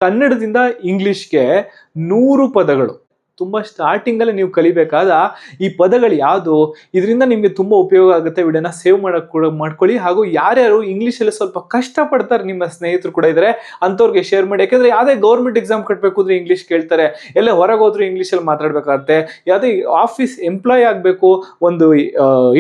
ಕನ್ನಡದಿಂದ ಇಂಗ್ಲಿಷ್ಗೆ 100 ಪದಗಳು. ತುಂಬ ಸ್ಟಾರ್ಟಿಂಗಲ್ಲೇ ನೀವು ಕಲಿಬೇಕಾದ ಈ ಪದಗಳು ಯಾವುದು, ಇದರಿಂದ ನಿಮಗೆ ತುಂಬ ಉಪಯೋಗ ಆಗುತ್ತೆ. ವಿಡಿಯೋನ ಸೇವ್ ಮಾಡ್ಕೊಳ್ಳಿ. ಹಾಗೂ ಯಾರ್ಯಾರು ಇಂಗ್ಲೀಷಲ್ಲಿ ಸ್ವಲ್ಪ ಕಷ್ಟಪಡ್ತಾರೆ, ನಿಮ್ಮ ಸ್ನೇಹಿತರು ಕೂಡ ಇದ್ದಾರೆ, ಅಂಥವ್ರಿಗೆ ಶೇರ್ ಮಾಡಿ. ಯಾಕೆಂದರೆ ಯಾವುದೇ ಗೌರ್ಮೆಂಟ್ ಎಕ್ಸಾಮ್ ಕಟ್ಟಬೇಕು ಅಂದರೆ ಇಂಗ್ಲೀಷ್ ಕೇಳ್ತಾರೆ, ಎಲ್ಲೇ ಹೊರಗೆ ಹೋದ್ರೂ ಇಂಗ್ಲೀಷಲ್ಲಿ ಮಾತಾಡಬೇಕಾಗುತ್ತೆ. ಯಾವುದೇ ಆಫೀಸ್ ಎಂಪ್ಲಾಯ್ ಆಗಬೇಕು, ಒಂದು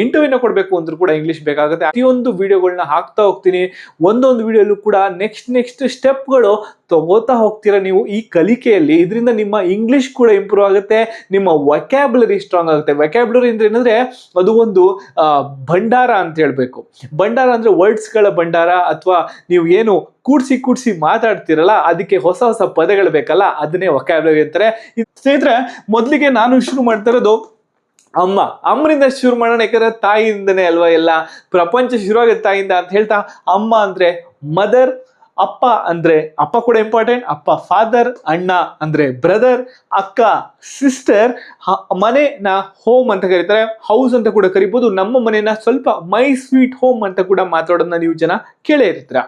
ಇಂಟರ್ವ್ಯೂನ ಕೊಡಬೇಕು ಅಂದ್ರೂ ಕೂಡ ಇಂಗ್ಲೀಷ್ ಬೇಕಾಗುತ್ತೆ. ಪ್ರತಿಯೊಂದು ವಿಡಿಯೋಗಳನ್ನ ಹಾಕ್ತಾ ಹೋಗ್ತೀನಿ. ಒಂದೊಂದು ವಿಡಿಯೋಲ್ಲೂ ಕೂಡ ನೆಕ್ಸ್ಟ್ ಸ್ಟೆಪ್ಗಳು ತಗೋತಾ ಹೋಗ್ತೀರಾ ನೀವು ಈ ಕಲಿಕೆಯಲ್ಲಿ. ಇದರಿಂದ ನಿಮ್ಮ ಇಂಗ್ಲಿಷ್ ಕೂಡ ಇಂಪ್ರೂವ್ ಆಗುತ್ತೆ, ನಿಮ್ಮ ವೊಕ್ಯಾಬ್ಯುಲರಿ ಸ್ಟ್ರಾಂಗ್ ಆಗುತ್ತೆ. ವೊಕ್ಯಾಬ್ಯುಲರಿ ಅಂದ್ರೆ ಏನಂದ್ರೆ ಅದು ಒಂದು ಭಂಡಾರ ಅಂತ ಹೇಳ್ಬೇಕು. ಭಂಡಾರ ಅಂದ್ರೆ ವರ್ಡ್ಸ್ಗಳ ಭಂಡಾರ, ಅಥವಾ ನೀವು ಏನು ಕೂಡ್ಸಿ ಮಾತಾಡ್ತಿರಲ್ಲ, ಅದಕ್ಕೆ ಹೊಸ ಪದಗಳು ಬೇಕಲ್ಲ, ಅದನ್ನೇ ವೊಕ್ಯಾಬ್ಯುಲರಿ ಅಂತಾರೆ. ಸ್ನೇಹಿತರೆ, ಮೊದಲಿಗೆ ನಾನು ಶುರು ಮಾಡ್ತಾ ಇರೋದು ಅಮ್ಮನಿಂದ ಶುರು ಮಾಡೋಣ. ಯಾಕಂದ್ರೆ ತಾಯಿಯಿಂದನೇ ಅಲ್ವಾ ಎಲ್ಲ ಪ್ರಪಂಚ ಶುರುವಾಗುತ್ತೆ, ತಾಯಿಯಿಂದ ಅಂತ ಹೇಳ್ತಾ. ಅಮ್ಮ ಅಂದ್ರೆ ಮದರ್, ಅಪ್ಪ ಅಂದ್ರೆ ಅಪ್ಪ ಕೂಡ ಇಂಪಾರ್ಟೆಂಟ್, ಅಪ್ಪ ಫಾದರ್, ಅಣ್ಣ ಅಂದ್ರೆ ಬ್ರದರ್, ಅಕ್ಕ ಸಿಸ್ಟರ್. ಮನೆನ ಹೋಮ್ ಅಂತ ಕರೀತಾರೆ, ಹೌಸ್ ಅಂತ ಕೂಡ ಕರಿಬಹುದು. ನಮ್ಮ ಮನೆನ ಸ್ವಲ್ಪ ಮೈ ಸ್ವೀಟ್ ಹೋಮ್ ಅಂತ ಕೂಡ ಮಾತಾಡೋದನ್ನ ನೀವು ಜನ ಕೇಳೇ ಇರ್ತೀರ.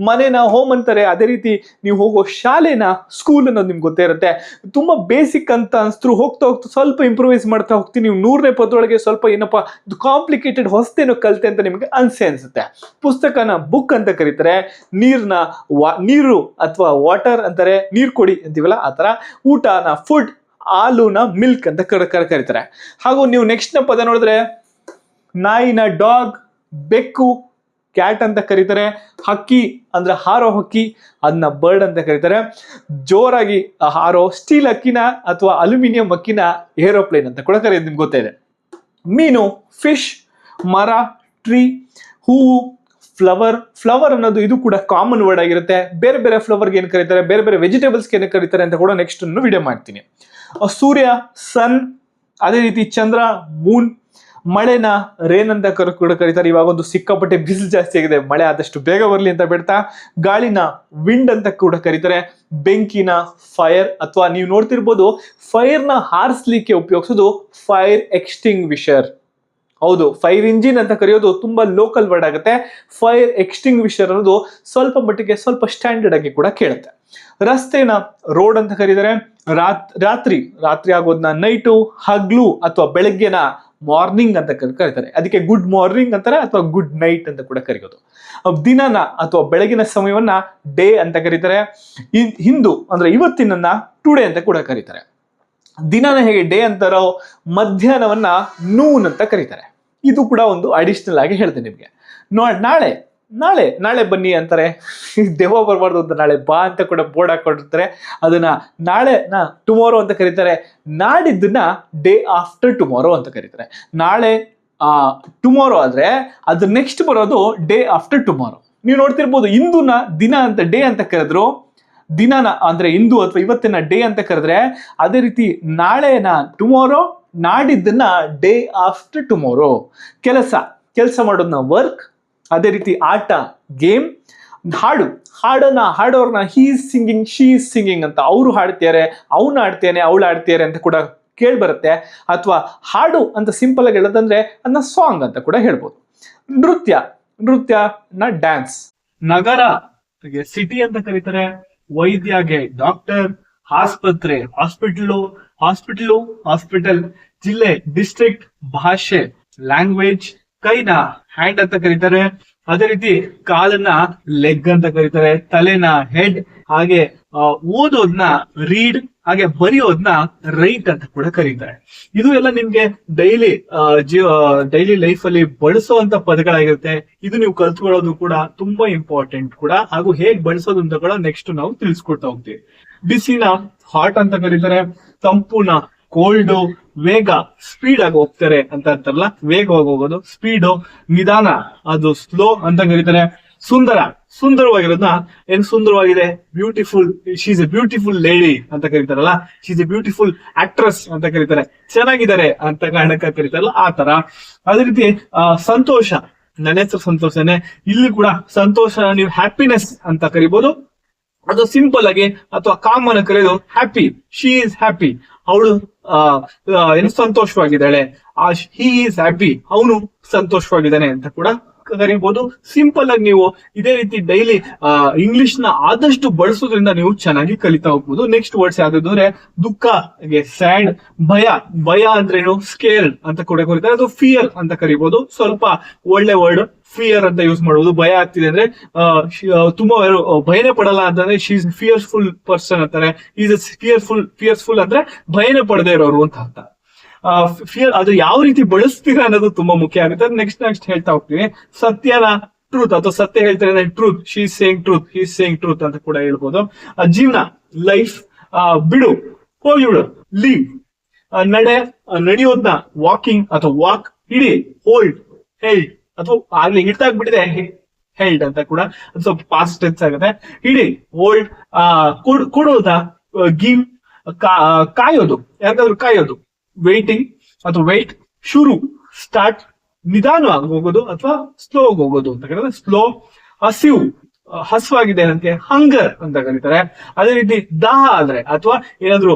ಮನೆನ ಹೋಮ್ ಅಂತಾರೆ. ಅದೇ ರೀತಿ ನೀವು ಹೋಗೋ ಶಾಲೆನ ಸ್ಕೂಲ್ ಅನ್ನೋದು ನಿಮ್ಗೆ ಗೊತ್ತೇ ಇರುತ್ತೆ. ತುಂಬಾ ಬೇಸಿಕ್ ಅಂತ ಅನ್ಸ್ತರು, ಹೋಗ್ತಾ ಸ್ವಲ್ಪ ಇಂಪ್ರೂವೈಸ್ ಮಾಡ್ತಾ ಹೋಗ್ತೀನಿ. ನೀವು 100ನೇ ಪದದೊಳಗೆ ಸ್ವಲ್ಪ ಏನಪ್ಪಾ ಇದು ಕಾಂಪ್ಲಿಕೇಟೆಡ್ ಹೊಸತೇನೋ ಕಲಿತೆ ಅಂತ ನಿಮಗೆ ಅನ್ಸುತ್ತೆ. ಪುಸ್ತಕನ ಬುಕ್ ಅಂತ ಕರೀತಾರೆ. ನೀರು ಅಥವಾ ವಾಟರ್ ಅಂತಾರೆ, ನೀರು ಕೊಡಿ ಅಂತೀವಲ್ಲ ಆ ತರ. ಊಟನ ಫುಡ್, ಹಾಲುನ ಮಿಲ್ಕ್ ಅಂತ ಕರೀತಾರೆ. ಹಾಗೂ ನೀವು ನೆಕ್ಸ್ಟ್ ನ ಪದ ನೋಡಿದ್ರೆ ನಾಯಿನ ಡಾಗ್, ಬೆಕ್ಕು ಕ್ಯಾಟ್ ಅಂತ ಕರೀತಾರೆ. ಹಕ್ಕಿ ಅಂದ್ರೆ ಹಾರೋ ಹಕ್ಕಿ, ಅದನ್ನ ಬರ್ಡ್ ಅಂತ ಕರೀತಾರೆ. ಜೋರಾಗಿ ಹಾರೋ ಸ್ಟೀಲ್ ಹಕ್ಕಿನ ಅಥವಾ ಅಲ್ಯೂಮಿನಿಯಂ ಹಕ್ಕಿನ ಏರೋಪ್ಲೇನ್ ಅಂತ ಕೂಡ ಕರೆಯೋದು ನಿಮ್ಗೆ ಗೊತ್ತೇ ಇದೆ. ಮೀನು ಫಿಶ್, ಮರ ಟ್ರೀ, ಹೂವು ಫ್ಲವರ್ ಅನ್ನೋದು ಇದು ಕೂಡ ಕಾಮನ್ ವರ್ಡ್ ಆಗಿರುತ್ತೆ. ಬೇರೆ ಬೇರೆ ಫ್ಲವರ್ಗೆ ಏನು ಕರೀತಾರೆ, ಬೇರೆ ಬೇರೆ ವೆಜಿಟೇಬಲ್ಸ್ಗೆ ಏನು ಕರೀತಾರೆ ಅಂತ ಕೂಡ ನೆಕ್ಸ್ಟ್ ವಿಡಿಯೋ ಮಾಡ್ತೀನಿ. ಸೂರ್ಯ ಸನ್, ಅದೇ ರೀತಿ ಚಂದ್ರ ಮೂನ್, ಮಳೆನ ರೇನ್ ಅಂತ ಕೂಡ ಕರೀತಾರೆ. ಇವಾಗ ಒಂದು ಸಿಕ್ಕಾಪಟ್ಟೆ ಬಿಸಿಲು ಜಾಸ್ತಿ ಆಗಿದೆ, ಮಳೆ ಆದಷ್ಟು ಬೇಗ ಬರಲಿ ಅಂತ ಬಿಡ್ತಾ. ಗಾಳಿನ ವಿಂಡ್ ಅಂತ ಕೂಡ ಕರೀತಾರೆ. ಬೆಂಕಿನ ಫೈರ್, ಅಥವಾ ನೀವು ನೋಡ್ತಿರ್ಬೋದು ಫೈರ್ನ ಹಾರಿಸ್ಲಿಕ್ಕೆ ಉಪಯೋಗಿಸೋದು ಫೈರ್ ಎಕ್ಸ್ಟಿಂಗ್ವಿಷರ್. ಹೌದು, ಫೈರ್ ಇಂಜಿನ್ ಅಂತ ಕರೆಯೋದು ತುಂಬಾ ಲೋಕಲ್ ವರ್ಡ್ ಆಗುತ್ತೆ. ಫೈರ್ ಎಕ್ಸ್ಟಿಂಗ್ವಿಷರ್ ಅನ್ನೋದು ಸ್ವಲ್ಪ ಮಟ್ಟಿಗೆ ಸ್ವಲ್ಪ ಸ್ಟ್ಯಾಂಡರ್ಡ್ ಆಗಿ ಕೂಡ ಕೇಳುತ್ತೆ. ರಸ್ತೆನ ರೋಡ್ ಅಂತ ಕರೀತಾರೆ. ರಾತ್ರಿ ಆಗೋದನ್ನ ನೈಟು, ಹಗ್ಲು ಅಥವಾ ಬೆಳಗ್ಗೆನ ಮಾರ್ನಿಂಗ್ ಅಂತ ಕರೀತಾರೆ. ಅದಕ್ಕೆ ಗುಡ್ ಮಾರ್ನಿಂಗ್ ಅಂತಾರೆ ಅಥವಾ ಗುಡ್ ನೈಟ್ ಅಂತ ಕೂಡ ಕರೆಯೋದು. ದಿನನ ಅಥವಾ ಬೆಳಗಿನ ಸಮಯವನ್ನ ಡೇ ಅಂತ ಕರೀತಾರೆ. ಹಿಂದೂ ಅಂದ್ರೆ ಇವತ್ತಿನನ್ನ ಟುಡೇ ಅಂತ ಕೂಡ ಕರೀತಾರೆ. ದಿನನ ಹೇಗೆ ಡೇ ಅಂತಾರೋ, ಮಧ್ಯಾಹ್ನವನ್ನ ನೂನ್ ಅಂತ ಕರೀತಾರೆ. ಇದು ಕೂಡ ಒಂದು ಅಡಿಷನಲ್ ಆಗಿ ಹೇಳ್ತೇನೆ ನಿಮ್ಗೆ. ನಾಳೆ ಬನ್ನಿ ಅಂತಾರೆ. ದೆವ್ವ ಬರಬಾರ್ದು ಅಂತ ನಾಳೆ ಬಾ ಅಂತ ಕೂಡ ಬೋರ್ಡ್ ಹಾಕೊಂಡಿರ್ತಾರೆ. ಅದನ್ನ ನಾಳೆನ ಟುಮಾರೋ ಅಂತ ಕರೀತಾರೆ. ನಾಡಿದ್ದನ್ನ ಡೇ ಆಫ್ಟರ್ ಟುಮಾರೋ ಅಂತ ಕರೀತಾರೆ. ನಾಳೆ ಟುಮಾರೋ ಆದ್ರೆ ಅದ್ರ ನೆಕ್ಸ್ಟ್ ಬರೋದು ಡೇ ಆಫ್ಟರ್ ಟುಮಾರೋ. ನೀವು ನೋಡ್ತಿರ್ಬೋದು, ಇಂದುನ ದಿನ ಅಂತ ಡೇ ಅಂತ ಕರೆದ್ರು, ದಿನನ ಅಂದ್ರೆ ಇಂದು ಅಥವಾ ಇವತ್ತಿನ ಡೇ ಅಂತ ಕರೆದ್ರೆ, ಅದೇ ರೀತಿ ನಾಳೆನ ಟುಮಾರೋ, ನಾಡಿದ್ದನ್ನ ಡೇ ಆಫ್ಟರ್ ಟುಮಾರೋ. ಕೆಲಸ ಮಾಡೋದನ್ನ ವರ್ಕ್, ಅದೇ ರೀತಿ ಆಟ ಗೇಮ್, ಹಾಡೋರ್ನ he is singing, she is singing ಅಂತ. ಅವರು ಹಾಡ್ತಾರೆ, ಅವನು ಆಡ್ತೇನೆ, ಅವಳು ಆಡ್ತಾರೆ ಅಂತ ಕೂಡ ಕೇಳಿ ಬರುತ್ತೆ. ಅಥವಾ ಹಾಡು ಅಂತ ಸಿಂಪಲ್ ಆಗಿ ಹೇಳೋದಂದ್ರೆ ಅದನ್ನ ಸಾಂಗ್ ಅಂತ ಕೂಡ ಹೇಳ್ಬೋದು. ನೃತ್ಯನ ಡ್ಯಾನ್ಸ್. ನಗರ ಸಿಟಿ ಅಂತ ಕರೀತಾರೆ. ವೈದ್ಯಗೆ ಡಾಕ್ಟರ್, ಆಸ್ಪತ್ರೆ ಹಾಸ್ಪಿಟಲ್, ಜಿಲ್ಲೆ ಡಿಸ್ಟ್ರಿಕ್ಟ್, ಭಾಷೆ ಲ್ಯಾಂಗ್ವೇಜ್, ಕೈನ ಹ್ಯಾಂಡ್ ಅಂತ ಕರೀತಾರೆ. ಅದೇ ರೀತಿ ಕಾಲನ್ನ ಲೆಗ್ ಅಂತ ಕರೀತಾರೆ. ತಲೆನ ಹೆಡ್, ಹಾಗೆ ಓದೋದ್ನ ರೀಡ್, ಹಾಗೆ ಬರೆಯೋದ್ನ ರೈಟ್ ಅಂತ ಕೂಡ ಕರೀತಾರೆ. ಇದು ಎಲ್ಲ ನಿಮ್ಗೆ ಡೈಲಿ ಲೈಫ್ ಅಲ್ಲಿ ಬಳಸುವಂತ ಪದಗಳಾಗಿರುತ್ತೆ. ಇದು ನೀವು ಕಲ್ತ್ಕೊಳ್ಳೋದು ಕೂಡ ತುಂಬಾ ಇಂಪಾರ್ಟೆಂಟ್ ಕೂಡ. ಹಾಗೂ ಹೇಗ್ ಬಳಸೋದು ಅಂತ ಕೂಡ ನೆಕ್ಸ್ಟ್ ನಾವು ತಿಳಿಸ್ಕೊಡ್ತಾ ಹೋಗ್ತೀವಿ. ಬಿಸಿನ ಹಾಟ್ ಅಂತ ಕರೀತಾರೆ. ತಂಪುನ ಕೋಲ್ಡ್, ವೇಗ ಸ್ಪೀಡ್ ಆಗಿ ಹೋಗ್ತಾರೆ ಅಂತ ಅಂತಾರಲ್ಲ, ವೇಗವಾಗಿ ಹೋಗೋದು. ಸ್ಪೀಡು, ನಿಧಾನ ಅದು ಸ್ಲೋ ಅಂತ ಕರೀತಾರೆ. ಸುಂದರವಾಗಿರೋದನ್ನ ಏನ್ ಸುಂದರವಾಗಿದೆ, beautiful, she is a beautiful lady ಅಂತ ಕರೀತಾರಲ್ಲ, she is a beautiful actress ಅಂತ ಕರೀತಾರೆ. ಚೆನ್ನಾಗಿದ್ದಾರೆ ಅಂತ ಕಾರಣಕ್ಕೆ ಕರೀತಾರಲ್ಲ, ಆ ತರ. ಅದೇ ರೀತಿ ಸಂತೋಷ, ನನ್ನ ಹೆಸರು ಸಂತೋಷನೇ. ಇಲ್ಲಿ ಕೂಡ ಸಂತೋಷ ನೀವು ಹ್ಯಾಪಿನೆಸ್ ಅಂತ ಕರಿಬಹುದು. ಅದು ಸಿಂಪಲ್ ಆಗಿ ಅಥವಾ ಕಾಮನ್ ಕರೆಯೋದು ಹ್ಯಾಪಿ. ಶಿ ಈಸ್ ಹ್ಯಾಪಿ, ಅವಳು ಏನು ಸಂತೋಷವಾಗಿದ್ದಾಳೆ. ಹಿ ಈಸ್ ಹ್ಯಾಪಿ, ಅವನು ಸಂತೋಷವಾಗಿದ್ದಾನೆ ಅಂತ ಕೂಡ ಕರಿಬಹುದು. ಸಿಂಪಲ್ ಆಗಿ ನೀವು ಇದೇ ರೀತಿ ಡೈಲಿ ಇಂಗ್ಲಿಷ್ ನ ಆದಷ್ಟು ಬಳಸೋದ್ರಿಂದ ನೀವು ಚೆನ್ನಾಗಿ ಕಲಿತಾ ಹೋಗ್ಬೋದು. ನೆಕ್ಸ್ಟ್ ವರ್ಡ್ಸ್ ಯಾವ್ದು ಅಂದ್ರೆ ದುಃಖ, ಸ್ಯಾಡ್, ಭಯ. ಭಯ ಅಂದ್ರೆ ಏನು, ಸ್ಕೇರ್ಡ್ ಅಂತ ಕೂಡ ಕರೀತಾರೆ. ಅದು ಫಿಯರ್ ಅಂತ ಕರಿಬಹುದು. ಸ್ವಲ್ಪ ಒಳ್ಳೆ ವರ್ಡ್ ಫಿಯರ್ ಅಂತ ಯೂಸ್ ಮಾಡಬಹುದು. ಭಯ ಆಗ್ತಿದೆ ಅಂದ್ರೆ ತುಂಬಾ ಭಯನೇ ಪಡಲ್ಲ ಅಂತಂದ್ರೆ ಶಿ ಇಸ್ ಫಿಯರ್ಫುಲ್ ಪರ್ಸನ್ ಅಂತಾರೆ. ಈಸ್ ಫಿಯರ್ಫುಲ್ ಅಂದ್ರೆ ಭಯನೇ ಪಡದೆ ಇರೋರು ಅಂತ ಅರ್ಥ. ಫಿಯರ್ ಅದು ಯಾವ ರೀತಿ ಬಳಸ್ತೀರಾ ಅನ್ನೋದು ತುಂಬಾ ಮುಖ್ಯ ಆಗುತ್ತೆ. ನೆಕ್ಸ್ಟ್ ಹೇಳ್ತಾ ಹೋಗ್ತೀವಿ. ಸತ್ಯನ, ಟ್ರೂತ್ ಅಥವಾ ಸತ್ಯ ಹೇಳ್ತಾರೆ truth, she is saying truth, he is saying truth ಅಂತ ಕೂಡ ಹೇಳ್ಬೋದು. ಜೀವನ, ಲೈಫ್, ಬಿಡು, ಹೋಗ್ಬಿಡು, ಲೀವ್. ನಡೆಯೋದ್ನ ವಾಕಿಂಗ್ ಅಥವಾ ವಾಕ್. ಹಿಡಿ, ಹೋಲ್ಡ್, ಹೆಲ್ಡ್ ಅಥವಾ ಆಗ್ಲಿ ಹಿಡ್ತಾಗ್ಬಿಟ್ಟಿದೆ ಹೆಲ್ಡ್ ಅಂತ ಕೂಡ ಸ್ವಲ್ಪ ಪಾಸ್ಟ್ ಟೆನ್ಸ್ ಆಗುತ್ತೆ. ಹಿಡಿ, ಹೋಲ್ಡ್. ಕೊಡೋದ, ಗಿವ್. ಕಾಯೋದು, ಯಾರಿಗಾದ್ರೂ ಕಾಯೋದು, ವೇಟಿಂಗ್ ಅಥವಾ ವೇಟ್. ಶುರು, ಸ್ಟಾರ್ಟ್. ನಿಧಾನವಾಗಿ ಹೋಗೋದು ಅಥವಾ ಸ್ಲೋ ಆಗಿ ಹೋಗೋದು ಅಂತ ಕರೀತಾರೆ, ಸ್ಲೋ. ಹಸಿವು, ಹಸುವಾಗಿದೆ ಅನ್ನೋದಕ್ಕೆ ಹಂಗರ್ ಅಂತ ಕರೀತಾರೆ. ಅದೇ ರೀತಿ ದಾಹ ಆದ್ರೆ ಅಥವಾ ಏನಾದ್ರು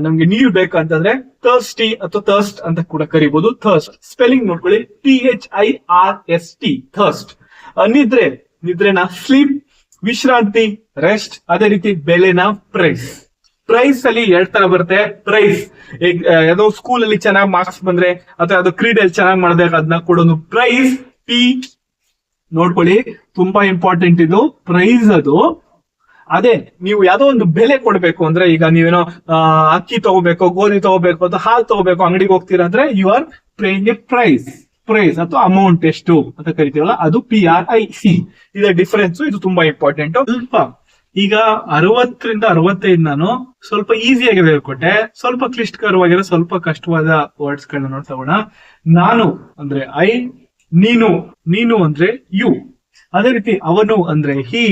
ನಮ್ಗೆ ನೀರು ಬೇಕಂತಂದ್ರೆ ಥರ್ಸ್ಟಿ ಅಥವಾ ಥರ್ಸ್ಟ್ ಅಂತ ಕೂಡ ಕರಿಬಹುದು. ಥರ್ಸ್ಟ್ ಸ್ಪೆಲ್ಲಿಂಗ್ ನೋಡ್ಕೊಳ್ಳಿ, THIRST, ಥರ್ಸ್ಟ್. ನಿದ್ರೆನ ಸ್ಲೀಪ್. ವಿಶ್ರಾಂತಿ, ರೆಸ್ಟ್. ಅದೇ ರೀತಿ ಬೆಲೆನ ಪ್ರೈಸ್. ಪ್ರೈಸ್ ಅಲ್ಲಿ 2 ತರ ಬರುತ್ತೆ. ಪ್ರೈಸ್ ಯಾವುದೋ ಸ್ಕೂಲ್ ಅಲ್ಲಿ ಚೆನ್ನಾಗಿ ಮಾರ್ಕ್ಸ್ ಬಂದ್ರೆ ಅಥವಾ ಯಾವ್ದೋ ಕ್ರೀಡೆಯಲ್ಲಿ ಚೆನ್ನಾಗಿ ಮಾಡಿದ್ರೆ ಅದನ್ನ ಕೊಡೋದು ಪ್ರೈಸ್. ನೋಡ್ಕೊಳ್ಳಿ, ತುಂಬಾ ಇಂಪಾರ್ಟೆಂಟ್ ಇದು ಪ್ರೈಸ್. ಅದು ಅದೇ ನೀವು ಯಾವ್ದೋ ಒಂದು ಬೆಲೆ ಕೊಡ್ಬೇಕು ಅಂದ್ರೆ, ಈಗ ನೀವೇನೋ ಅಕ್ಕಿ ತಗೋಬೇಕು, ಗೋಧಿ ತಗೋಬೇಕು ಅಥವಾ ಹಾಲು ತಗೋಬೇಕು, ಅಂಗಡಿಗೆ ಹೋಗ್ತೀರಾ ಅಂದ್ರೆ you are paying a price. Price ಅಥವಾ ಅಮೌಂಟ್ ಎಷ್ಟು ಅಂತ ಕರಿತೀವಲ್ಲ, ಅದು PRIC. ಇದೇ ಡಿಫರೆನ್ಸ್. ಇದು ತುಂಬಾ ಇಂಪಾರ್ಟೆಂಟ್. ಸ್ವಲ್ಪ ಈಗ 60ರಿಂದ 65 ನಾನು ಸ್ವಲ್ಪ ಈಸಿಯಾಗಿ ಹೇಳ್ಕೊಟ್ಟೆ. ಸ್ವಲ್ಪ ಕ್ಲಿಷ್ಟಕರವಾಗಿರೋ ಸ್ವಲ್ಪ ಕಷ್ಟವಾದ ವರ್ಡ್ಸ್ ಗಳನ್ನ ನೋಡ್ತಗೋಣ. ನಾನು ಅಂದ್ರೆ ಐ, ನೀನು ಅಂದ್ರೆ ಯು. ಅದೇ ರೀತಿ ಅವನು ಅಂದ್ರೆ ಹಿ,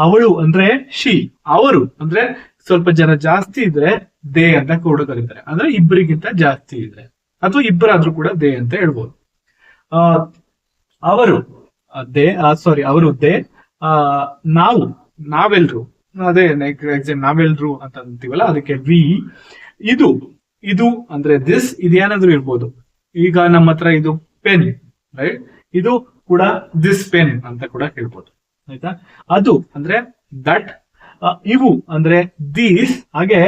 ಅವಳು ಅಂದ್ರೆ ಶಿ. ಅವರು ಅಂದ್ರೆ ಸ್ವಲ್ಪ ಜನ ಜಾಸ್ತಿ ಇದ್ರೆ ದೇ ಅಂತ ಕೂಡ ಕರೀತಾರೆ. ಅಂದ್ರೆ ಇಬ್ಬರಿಗಿಂತ ಜಾಸ್ತಿ ಇದ್ರೆ ಅಥವಾ ಇಬ್ಬರಾದ್ರೂ ಕೂಡ ದೇ ಅಂತ ಹೇಳ್ಬೋದು. ಅವರು ದೇ. ನಾವು, ನಾವೆಲ್ರು. ಅದೇ ಎಕ್ಸಾಮ್ ನಾವೆಲ್ರು ಅಂತ ಅಂತೀವಲ್ಲ, ಅದಕ್ಕೆ ವಿ. ಇದು ಅಂದ್ರೆ ದಿಸ್. ಇದೇನಾದ್ರೂ ಇರ್ಬೋದು. ಈಗ ನಮ್ಮ ಹತ್ರ ಇದು ಪೆನ್, ರೈಟ್? ಇದು ಕೂಡ ದಿಸ್ ಪೆನ್ ಅಂತ ಕೂಡ ಹೇಳ್ಬೋದು, ಆಯ್ತಾ? ಅದು ಅಂದ್ರೆ ದಟ್. ಇವು ಅಂದ್ರೆ ದೀಸ್. ಹಾಗೆ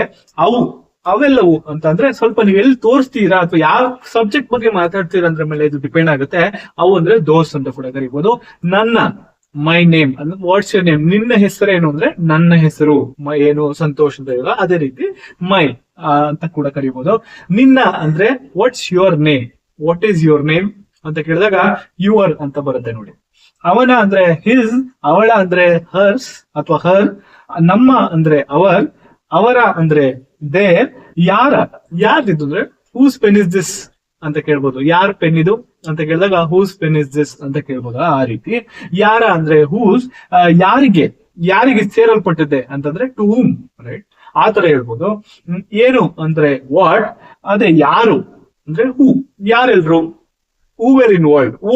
ಅವೆಲ್ಲವು ಅಂತ ಅಂದ್ರೆ ಸ್ವಲ್ಪ ನೀವು ಎಲ್ಲಿ ತೋರಿಸ್ತೀರಾ ಅಥವಾ ಯಾವ ಸಬ್ಜೆಕ್ಟ್ ಬಗ್ಗೆ ಮಾತಾಡ್ತೀರಾ ಅಂದ್ರೆ ಮೇಲೆ ಇದು ಡಿಪೆಂಡ್ ಆಗುತ್ತೆ. ಅವು ಅಂದ್ರೆ ದೋಸ್ ಅಂತ ಕೂಡ ಕರಿಬಹುದು. ನನ್ನ, ಮೈ ನೇಮ್ ಅಂದ್ರೆ ವಾಟ್ಸ್ ಯೋರ್ ನೇಮ್. ನಿನ್ನ ಹೆಸರೇನು ಅಂದ್ರೆ ನನ್ನ ಹೆಸರು. ಏನು ಸಂತೋಷ ಅಂತ ಹೇಳಲ್ಲ, ಅದೇ ರೀತಿ ಮೈ ಅಂತ ಕೂಡ ಕರಿಬಹುದು. ನಿನ್ನ ಅಂದ್ರೆ what's your name, what is your name ಅಂತ ಕೇಳಿದಾಗ ಯುವರ್ ಅಂತ ಬರುತ್ತೆ ನೋಡಿ. ಅವನ ಅಂದ್ರೆ ಹಿಸ್, ಅವಳ ಅಂದ್ರೆ ಹರ್ಸ್ ಅಥವಾ ಹರ್. ನಮ್ಮ ಅಂದ್ರೆ ಅವರ ಅಂದ್ರೆ ದೇರ್. ಯಾರ್ದಿದ್ದು ಅಂದ್ರೆ ಹೂಸ್ ಪೆನ್ ಇಸ್ ದಿಸ್ ಅಂತ ಕೇಳ್ಬೋದು. ಯಾರ್ ಪೆನ್ ಇದು ಅಂತ ಕೇಳಿದಾಗ ಹೂಸ್ ಪೆನ್ ಇಸ್ ದಿಸ್ ಅಂತ ಕೇಳ್ಬೋದು. ಆ ರೀತಿ ಯಾರ ಅಂದ್ರೆ ಹೂಸ್. ಯಾರಿಗೆ ಸೇರಲ್ಪಟ್ಟಿದೆ ಅಂತಂದ್ರೆ ಟು ಹೂಮ್, ರೈಟ್? ಆ ತರ ಹೇಳ್ಬೋದು. ಏನು ಅಂದ್ರೆ ವಾಟ್. ಅದೇ ಯಾರು ಅಂದ್ರೆ ಹೂ. ಯಾರೆಲ್ರು, who were involved, who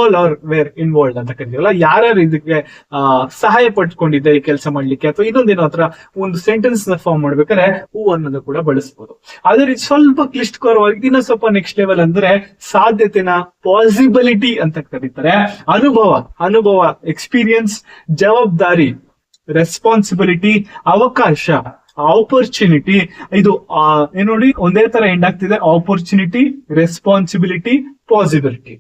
all are were involved ಅಂತ ಕರಿತೀವಲ್ಲ. ಯಾರ್ಯಾರು ಇದಕ್ಕೆ ಸಹಾಯ ಪಡ್ಕೊಂಡಿದೆ ಈ ಕೆಲಸ ಮಾಡ್ಲಿಕ್ಕೆ ಅಥವಾ ಇನ್ನೊಂದೇನೋ ಹತ್ರ ಒಂದು ಸೆಂಟೆನ್ಸ್ ನ ಫಾರ್ಮ್ ಮಾಡ್ಬೇಕಾದ್ರೆ ಹೂ ಅನ್ನೋದು ಕೂಡ ಬಳಸಬಹುದು. ಅದೇ ರೀತಿ ಸ್ವಲ್ಪ ಕ್ಲಿಷ್ಟಕರವಾಗಿ ಇನ್ನೂ ಸ್ವಲ್ಪ ನೆಕ್ಸ್ಟ್ ಲೆವೆಲ್ ಅಂದ್ರೆ ಸಾಧ್ಯತೆನ ಪಾಸಿಬಿಲಿಟಿ ಅಂತ ಕರೀತಾರೆ. ಅನುಭವ, ಎಕ್ಸ್ಪೀರಿಯನ್ಸ್. ಜವಾಬ್ದಾರಿ, ರೆಸ್ಪಾನ್ಸಿಬಿಲಿಟಿ. ಅವಕಾಶ, ಆಪರ್ಚುನಿಟಿ. ಇದು ನೋಡಿ ಒಂದೇ ತರ ಎಂಡ್ ಆಗ್ತಿದೆ. Opportunity, responsibility, possibility.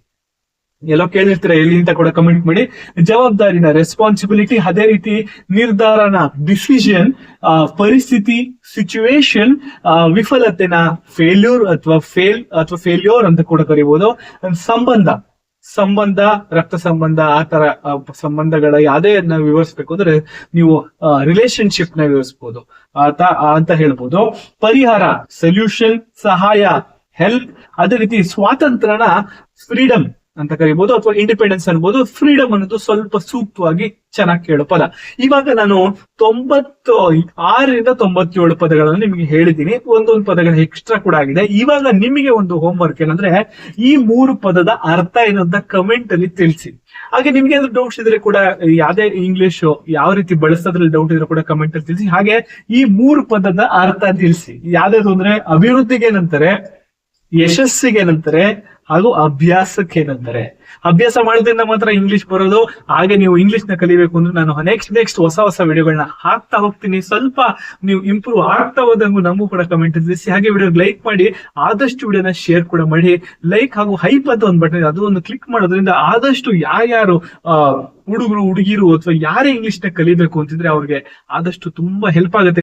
ಎಲ್ಲೋ ಕೇಳಿರ್ತೀರ ಎಲ್ಲಿ ಅಂತ ಕೂಡ ಕಮೆಂಟ್ ಮಾಡಿ. ಜವಾಬ್ದಾರಿನ ರೆಸ್ಪಾನ್ಸಿಬಿಲಿಟಿ. ಅದೇ ರೀತಿ ನಿರ್ಧಾರನ ಡಿಸಿಷನ್. ಪರಿಸ್ಥಿತಿ, ಸಿಚುವೇಶನ್. ವಿಫಲತೆನ ಫೇಲ್ಯೂರ್ ಅಥವಾ ಫೇಲ್ಯೂರ್ ಅಂತ ಕೂಡ ಕರಿಬಹುದು. ಸಂಬಂಧ, ರಕ್ತ ಸಂಬಂಧ, ಆ ತರ ಸಂಬಂಧಗಳ ಯಾವುದೇ ವಿವರಿಸಬೇಕು ಅಂದ್ರೆ ನೀವು ರಿಲೇಶನ್ಶಿಪ್ ನ ವಿವರಿಸಬಹುದು ಅಂತ ಹೇಳ್ಬೋದು. ಪರಿಹಾರ, ಸೊಲ್ಯೂಷನ್. ಸಹಾಯ, ಹೆಲ್ಪ್. ಅದೇ ರೀತಿ ಸ್ವಾತಂತ್ರ್ಯನ ಫ್ರೀಡಮ್ ಅಂತ ಕರಿಬಹುದು ಅಥವಾ ಇಂಡಿಪೆಂಡೆನ್ಸ್ ಅನ್ಬೋದು. ಫ್ರೀಡಮ್ ಅನ್ನೋದು ಸ್ವಲ್ಪ ಸೂಕ್ತವಾಗಿ ಚೆನ್ನಾಗಿ ಕೇಳೋ ಪದ. ಇವಾಗ ನಾನು 96ರಿಂದ 97 ಪದಗಳನ್ನು ನಿಮಗೆ ಹೇಳಿದ್ದೀನಿ. ಒಂದೊಂದು ಪದಗಳು ಎಕ್ಸ್ಟ್ರಾ ಕೂಡ ಆಗಿದೆ. ಇವಾಗ ನಿಮಗೆ ಒಂದು ಹೋಮ್ ವರ್ಕ್ ಏನಂದ್ರೆ ಈ 3 ಪದದ ಅರ್ಥ ಏನು ಅಂತ ಕಮೆಂಟ್ ಅಲ್ಲಿ ತಿಳಿಸಿ. ಹಾಗೆ ನಿಮ್ಗೆ ಏನಾದ್ರು ಡೌಟ್ಸ್ ಇದ್ರೆ ಕೂಡ ಯಾವ್ದೇ ಇಂಗ್ಲಿಷ್ ಯಾವ ರೀತಿ ಬಳಸೋದ್ರಲ್ಲಿ ಡೌಟ್ ಇದ್ರೆ ಕೂಡ ಕಮೆಂಟ್ ಅಲ್ಲಿ ತಿಳಿಸಿ. ಹಾಗೆ ಈ 3 ಪದದ ಅರ್ಥ ತಿಳಿಸಿ. ಯಾವ್ದಾದ್ರು ಅಂದ್ರೆ ಅಭಿವೃದ್ಧಿಗೆ ಏನಂತಾರೆ, ಯಶಸ್ಸಿಗೆ ಏನಂತಾರೆ, ಹಾಗೂ ಅಭ್ಯಾಸಕ್ಕೆ ಏನಂತಾರೆ. ಅಭ್ಯಾಸ ಮಾಡೋದ್ರಿಂದ ಮಾತ್ರ ಇಂಗ್ಲಿಷ್ ಬರೋದು. ಹಾಗೆ ನೀವು ಇಂಗ್ಲಿಷ್ ನ ಕಲಿಬೇಕು ಅಂದ್ರೆ ನಾನು ನೆಕ್ಸ್ಟ್ ಹೊಸ ವಿಡಿಯೋಗಳನ್ನ ಹಾಕ್ತಾ ಹೋಗ್ತೀನಿ. ಸ್ವಲ್ಪ ನೀವು ಇಂಪ್ರೂವ್ ಆಗ್ತಾ ಹೋದಂಗೂ ನಮಗೂ ಕೂಡ ಕಮೆಂಟ್ ತಿಳಿಸಿ. ಹಾಗೆ ವಿಡಿಯೋ ಲೈಕ್ ಮಾಡಿ, ಆದಷ್ಟು ವಿಡಿಯೋನ ಶೇರ್ ಕೂಡ ಮಾಡಿ. ಲೈಕ್ ಹಾಗೂ ಹೈಪ್ ಅಂತ ಒಂದು ಬಟನ್, ಅದು ಒಂದು ಕ್ಲಿಕ್ ಮಾಡೋದ್ರಿಂದ ಆದಷ್ಟು ಯಾರ್ಯಾರು ಹುಡುಗರು ಹುಡುಗಿರು ಅಥವಾ ಯಾರೇ ಇಂಗ್ಲಿಷ್ ನ ಕಲಿಬೇಕು ಅಂತಿದ್ರೆ ಅವ್ರಿಗೆ ಆದಷ್ಟು ತುಂಬಾ ಹೆಲ್ಪ್ ಆಗುತ್ತೆ.